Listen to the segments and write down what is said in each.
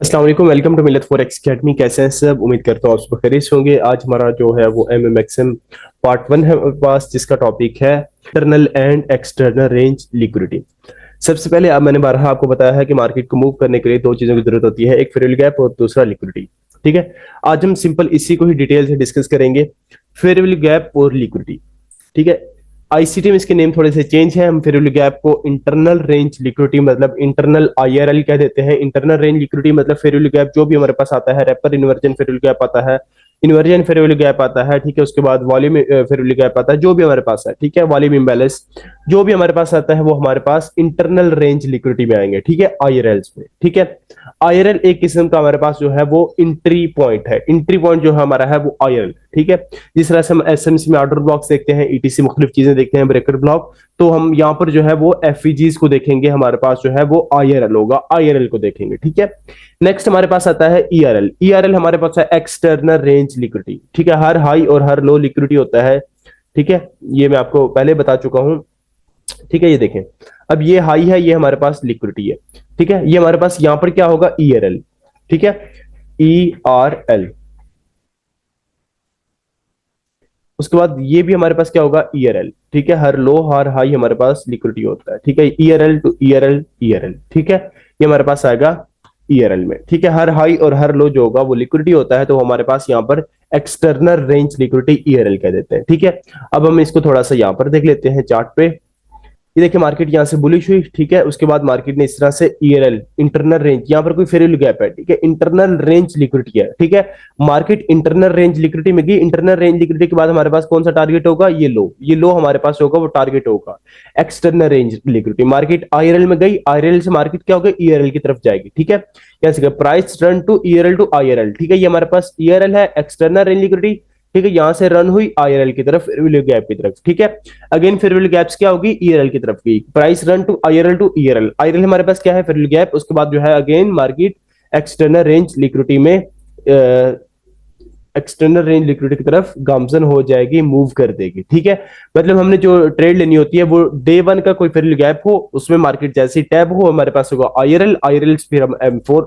अस्सलाम वालेकुम, welcome to मिलत फॉरेक्स एकेडमी। कैसे हैं सब? उम्मीद करता हूँ आप सब खैरियत से होंगे। आज हमारा जो है वो एमएमएक्सएम पार्ट 1 है हमारे पास, जिसका टॉपिक है internal and external range liquidity. सबसे पहले अब मैंने बारहा आपको बताया है कि मार्केट को मूव करने के लिए दो चीजों की जरूरत होती है, एक फेयरवैल्यू गैप और दूसरा लिक्विडिटी। ठीक है, आज हम सिंपल इसी को ही डिटेल से डिस्कस करेंगे, फेयरवैल्यू गैप और लिक्विडिटी। ठीक है, आईसीटी में इसके नेम थोड़े से चेंज है। हम फेयर वैल्यू गैप को इंटरनल रेंज लिक्विडिटी मतलब इंटरनल आईआरएल कह देते हैं। इंटरनल रेंज लिक्विडिटी मतलब फेयर वैल्यू गैप जो भी हमारे पास आता है, रेपर इन्वर्जन फेयर वैल्यू गैप आता है, इन्वर्जन फेयर वैल्यू गैप आता है। ठीक है, उसके बाद वॉल्यूम फेयर वैल्यू गैप आता है, जो भी हमारे पास है। ठीक है, वॉल्यूम इम्बैलेंस जो भी हमारे पास आता है वो हमारे पास इंटरनल रेंज लिक्विडिटी में आएंगे। ठीक है, आईआरएल्स में। ठीक है, आईआरएल एक किस्म का हमारे पास जो है वो इंट्री पॉइंट है। इंट्री पॉइंट जो है हमारा है वो आईआरएल। ठीक है, जिस तरह से हम एसएमसी में ऑर्डर ब्लॉक्स देखते हैं, ईटीसी मुख्तलिफ चीजें देखते हैं, ब्रेकर ब्लॉक, तो हम यहाँ पर जो है वो एफईजीज को देखेंगे, हमारे पास जो है वो आईआरएल होगा, आईआरएल को देखेंगे। ठीक है, नेक्स्ट हमारे पास आता है ईआरएल। ईआरएल हमारे पास है एक्सटर्नल रेंज लिक्विडिटी। ठीक है, हर हाई और हर लो लिक्विडिटी होता है। ठीक है, ये मैं आपको पहले बता चुका हूं। ठीक है, ये देखें, अब ये हाई है, ये हमारे पास लिक्विडिटी है। ठीक है, ये हमारे पास यहां पर क्या होगा, ईआरएल। ठीक है, ईआरएल। उसके बाद ये भी हमारे पास क्या होगा, ईआरएल। ठीक है, हर लो हर हाई हमारे पास लिक्विडिटी होता है। ठीक है, ईआरएल टू ईआरएल, ईआरएल। ठीक है, ये हमारे पास आएगा ईआरएल में। ठीक है, हर हाई और हर लो जो होगा वो लिक्विडिटी होता है, तो हमारे पास यहाँ पर एक्सटर्नल रेंज लिक्विडिटी ईआरएल कह देते हैं। ठीक है, अब हम इसको थोड़ा सा यहाँ पर देख लेते हैं चार्ट पे। ये देखिए, मार्केट यहां से बुलिश हुई। ठीक है, उसके बाद मार्केट ने इस तरह से ईआरएल इंटरनल रेंज, यहां पर कोई फेयर वैल्यू गैप है। ठीक है, इंटरनल रेंज लिक्विडिटी है। ठीक है, मार्केट इंटरनल रेंज लिक्विडिटी में गई। इंटरनल रेंज लिक्विडिटी के बाद हमारे पास कौन सा टारगेट होगा, ये लो। ये लो हमारे पास होगा, वो टारगेट होगा external range liquidity. Market IRL में गई, आईआरएल से मार्केट क्या होगा, ईआरएल की तरफ जाएगी। ठीक है, कैसे price run to ERL to IRL. ठीक है, ये हमारे पास ईआरएल है, एक्सटर्नल रेंज लिक्विडिटी। ठीक है, यहां से रन हुई आईआरएल की तरफ, फेयर वैल्यू गैप की तरफ। ठीक है, अगेन फेयर वैल्यू गैप्स क्या होगी, ईआरएल की तरफ की। Price run to IRL to ERL. IRL हमारे पास क्या है, फेयर वैल्यू गैप। उसके बाद जो है again market external range liquidity में, एक्सटर्नल रेंज लिक्विडिटी की तरफ गामजन हो जाएगी, मूव कर देगी। ठीक है, मतलब हमने जो ट्रेड लेनी होती है वो डे वन का कोई फेयर वैल्यू गैप हो, उसमें मार्केट जैसे टैब हो, हमारे पास होगा आईआरएल। आईआरएल फिर हम M4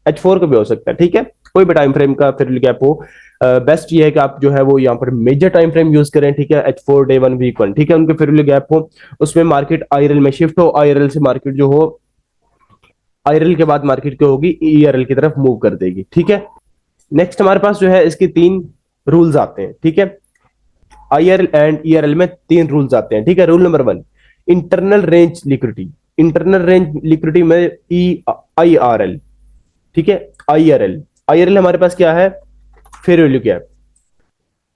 H4 का भी हो सकता है। ठीक है, कोई भी टाइम फ्रेम का फेयर वैल्यू गैप हो। बेस्ट ये है कि आप जो है वो यहाँ पर मेजर टाइम फ्रेम यूज करें। ठीक है, H4 day one week one. ठीक है, उनके फेयर वैल्यू गैप हो, उसमें मार्केट आईआरएल में शिफ्ट हो, आईआरएल से मार्केट जो हो, आईआरएल के बाद मार्केट क्या होगी, ईआरएल की तरफ मूव कर देगी। ठीक है, नेक्स्ट हमारे पास जो है इसके तीन रूल्स आते हैं। ठीक है, आईआरएल एंड ईआरएल में तीन रूल्स आते हैं। ठीक है, rule number 1, internal range liquidity. Internal range liquidity में ई आईआरएल। ठीक है, आईआरएल। आईआरएल हमारे पास क्या है, fair value gap.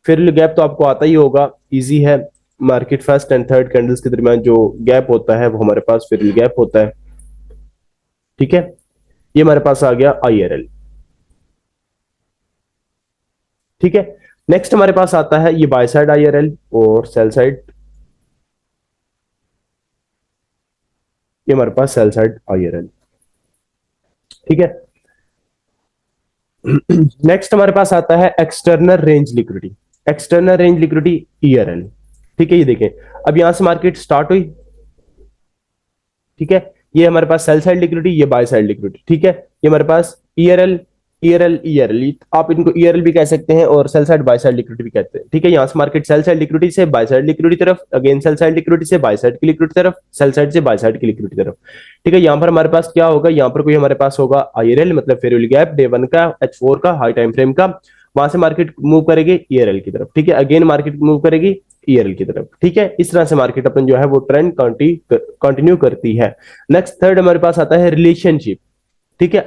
Fair value gap तो आपको आता ही होगा, इजी है। Market first and third candles के दरमियान जो गैप होता है वो हमारे पास फेयर वैल्यू गैप होता है। ठीक है, ये हमारे पास आ गया आईआरएल। ठीक है, नेक्स्ट हमारे पास आता है ये बाय साइड आईआरएल और सेल साइड। ये हमारे पास सेल साइड आईआरएल। ठीक है, नेक्स्ट हमारे पास आता है external range liquidity. External range liquidity ERL. ठीक है, ये देखें, अब यहां से मार्केट स्टार्ट हुई। ठीक है, ये हमारे पास सेल साइड लिक्विडिटी, ये बाय साइड लिक्विडिटी। ठीक है, ये हमारे पास ईआरएल, ईआरएल, ईआरएल, आप इनको ईआरएल भी कह सकते हैं और sell side by side liquidity भी कहते हैं। ठीक है, यहां से मार्केट सेल साइड लिक्विडिटी से बाय साइड लिक्विडिटी तरफ, अगेन सेल साइड लिक्विडिटी से बाय साइड की लिक्विडिटी तरफ, सेल साइड से बाय साइड की लिक्विडिटी तरफ। ठीक है, यहां पर हमारे पास क्या होगा, यहां पर कोई हमारे पास होगा आईआरएल मतलब fair value gap day one का, H4 का, हाई टाइम फ्रेम का। वहां से मार्केट मूव करेगी ईआरएल की तरफ। ठीक है, अगेन मार्केट मूव करेगी ईआरएल की तरफ। ठीक है, इस तरह से मार्केट अपन जो है वो ट्रेंड कंटिन्यू करती है। नेक्स्ट थर्ड हमारे पास आता है रिलेशनशिप। ठीक है,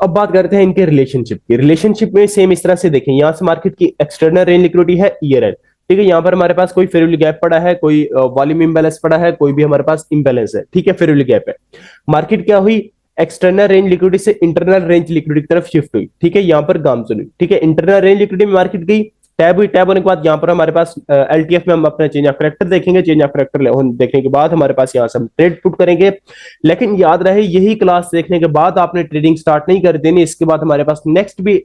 अब बात करते हैं इनके रिलेशनशिप की। रिलेशनशिप में सेम इस तरह से देखें, यहां से मार्केट की एक्सटर्नल रेंज लिक्विडिटी है ईआरएल। ठीक है, यहां पर हमारे पास कोई फेयर वैल्यू गैप पड़ा है, कोई वॉल्यूम इंबैलेंस पड़ा है, कोई भी हमारे पास इंबैलेंस है। ठीक है, फेयर वैल्यू गैप है। मार्केट क्या हुई, एक्सटर्नल रेंज लिक्विडिटी से इंटरनल रेंज लिक्विडिटी की तरफ शिफ्ट हुई। ठीक है, यहां पर गामसुन हुई। ठीक है, इंटरनल रेंज लिक्विडिटी में मार्केट गई, टैब हुई। टैब होने के बाद यहाँ पर हमारे पास एलटीएफ में हम अपना चेंज ऑफ करेक्टर देखेंगे। चेंज ऑफ करेक्टर देखने के बाद हमारे पास यहाँ से हम ट्रेड पुट करेंगे। लेकिन याद रहे, यही क्लास देखने के बाद आपने ट्रेडिंग स्टार्ट नहीं कर देनी। इसके बाद हमारे पास नेक्स्ट भी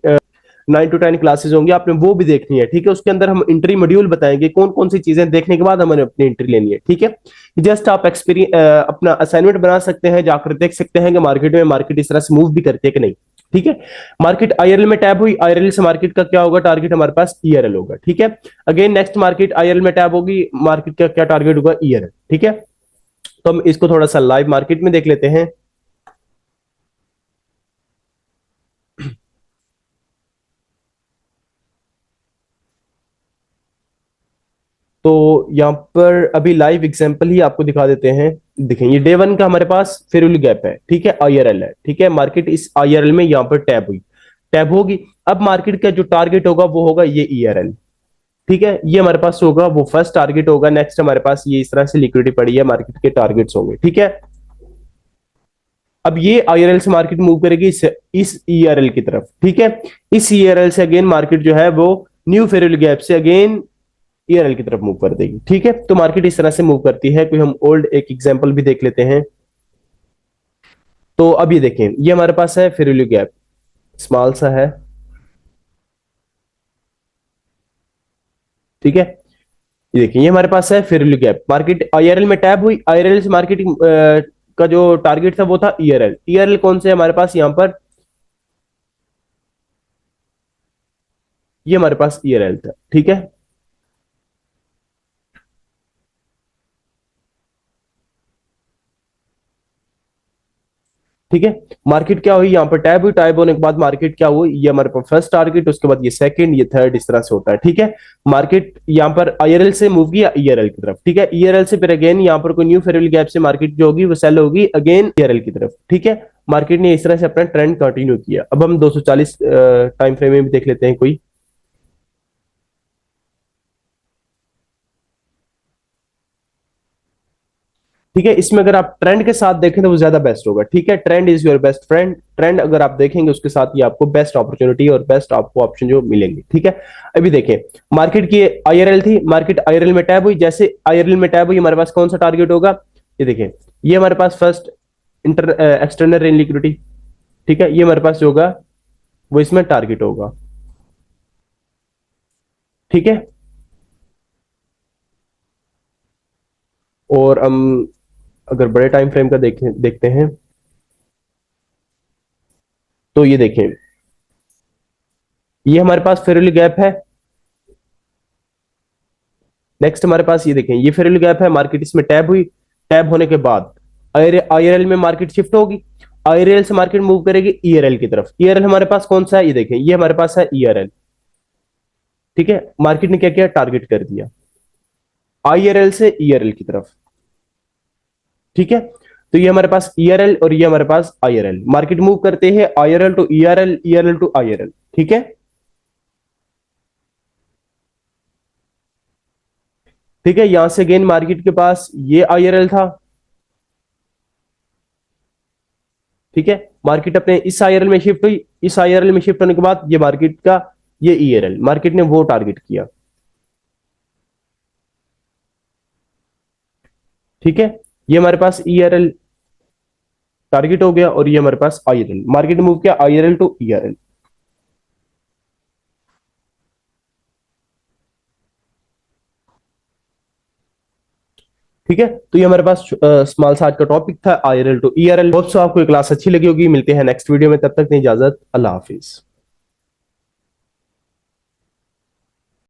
9 to 10 क्लासेस होंगी, आपने वो भी देखनी है, ठीक है। उसके अंदर हम एंट्री मॉड्यूल बताएंगे, कौन कौन सी चीजें देखने के बाद हमें अपनी एंट्री लेनी है, ठीक है। जस्ट आप एक्सपीरियंस अपना असाइनमेंट बना सकते हैं, जाकर देख सकते हैं कि मार्केट इस तरह से मूव भी करती है कि नहीं, ठीक है। मार्केट आईआरएल में टैब हुई, आईआरएल से मार्केट का क्या होगा, टारगेट हमारे पास ईआरएल होगा, ठीक है। अगेन नेक्स्ट मार्केट आईआरएल में टैब होगी, मार्केट का क्या टारगेट होगा, ईआरएल, ठीक है। तो हम इसको थोड़ा सा लाइव मार्केट में देख लेते हैं। तो यहाँ पर अभी लाइव एग्जांपल ही आपको दिखा देते हैं। देखें, ये डे वन का हमारे पास फेरुल गैप है, ठीक है, आईआरएल है, ठीक है। मार्केट इस आईआरएल में यहाँ पर टैब हुई, टैब होगी। अब मार्केट का जो टारगेट होगा वो होगा ये ईआरएल, ठीक है। ये हमारे पास होगा वो फर्स्ट टारगेट होगा। नेक्स्ट हमारे पास ये इस तरह से लिक्विडिटी पड़ी है, मार्केट के टारगेट्स होंगे, ठीक है। अब ये आईआरएल से मार्केट मूव करेगी इस ईआरएल की तरफ, ठीक है। इस ईआरएल से अगेन मार्केट जो है वो न्यू फेरुल गैप से अगेन ईआरएल की तरफ मूव कर देगी, ठीक है। तो मार्केट इस तरह से मूव करती है। कोई हम ओल्ड एक एग्जांपल भी देख लेते हैं। तो अब ये देखें, ये हमारे पास है फेरुल गैप, स्मॉल सा है, ठीक है। ये देखिए, ये हमारे पास है फेरुल गैप, मार्केट आईआरएल में टैब हुई, आईआरएल से मार्केट का जो टारगेट था वो था ईआरएल। ईआरएल कौन से हमारे पास यहाँ पर, ये हमारे पास ईआरएल था, ठीक है। ठीक है, मार्केट क्या हुई, यहाँ पर टैब हुई, टैब होने के बाद मार्केट क्या हुई, ये हमारे पास फर्स्ट टारगेट, उसके बाद ये सेकंड, ये थर्ड, इस तरह से होता है, ठीक है। मार्केट यहाँ पर आईआरएल से मूव किया ईआरएल की तरफ, ठीक है। ईआरएल से फिर अगेन यहाँ पर कोई न्यू फेरुल गैप से मार्केट जो होगी वो सेल होगी अगेन ईआरएल की तरफ, ठीक है। मार्केट ने इस तरह से अपना ट्रेंड कंटिन्यू किया। अब हम 240 टाइम फ्रेम में भी देख लेते हैं कोई। ठीक है, इसमें अगर आप ट्रेंड के साथ देखें तो वो ज्यादा बेस्ट होगा, ठीक है। Trend is your best friend, trend अगर आप देखेंगे उसके साथ ये आपको बेस्ट अपॉर्चुनिटी और बेस्ट आपको ऑप्शन जो मिलेंगे, ठीक है। अभी देखें, मार्केट की आईआरएल थी, मार्केट आईआरएल में टैब हुई, जैसे आईआरएल में टैब हुई हमारे पास कौन सा टारगेट होगा, ये देखें, ये हमारे पास first inter external range liquidity, ठीक है। ये हमारे पास जो होगा वो इसमें टारगेट होगा, ठीक है। और हम अगर बड़े टाइम फ्रेम का देखते हैं तो ये देखें, ये हमारे पास फेरुल गैप है। नेक्स्ट हमारे पास ये देखें, ये फेरुल गैप है, मार्केट इसमें टैब हुई, टैब होने के बाद आईआरएल में मार्केट शिफ्ट होगी, आईआरएल से मार्केट मूव करेगी ईआरएल की तरफ। ईआरएल हमारे पास कौन सा है, ये देखें, ये हमारे पास है ईआरएल, ठीक है। मार्केट ने क्या किया, टारगेट कर दिया आईआरएल से ईआरएल की तरफ, ठीक है। तो ये हमारे पास ईआरएल और ये हमारे पास आईआरएल, मार्केट मूव करते हैं आईआरएल टू ईआरएल, ईआरएल टू आईआरएल, ठीक है। ठीक है, यहां से अगेन मार्केट के पास ये आईआरएल था, ठीक है। मार्केट अपने इस आईआरएल में शिफ्ट हुई, इस आईआरएल में शिफ्ट होने के बाद ये मार्केट का ये ईआरएल, मार्केट ने वो टारगेट किया, ठीक है। ये हमारे पास ईआरएल टारगेट हो गया और ये हमारे पास आईआरएल, मार्केट मूव किया आईआरएल टू ईआरएल, ठीक है। तो ये हमारे पास स्मॉल सा आज का टॉपिक था, आईआरएल टू ईआरएल। होप सो आपको ये क्लास अच्छी लगी होगी। मिलते हैं नेक्स्ट वीडियो में, तब तक नहीं, इजाजत, अल्लाह हाफिज।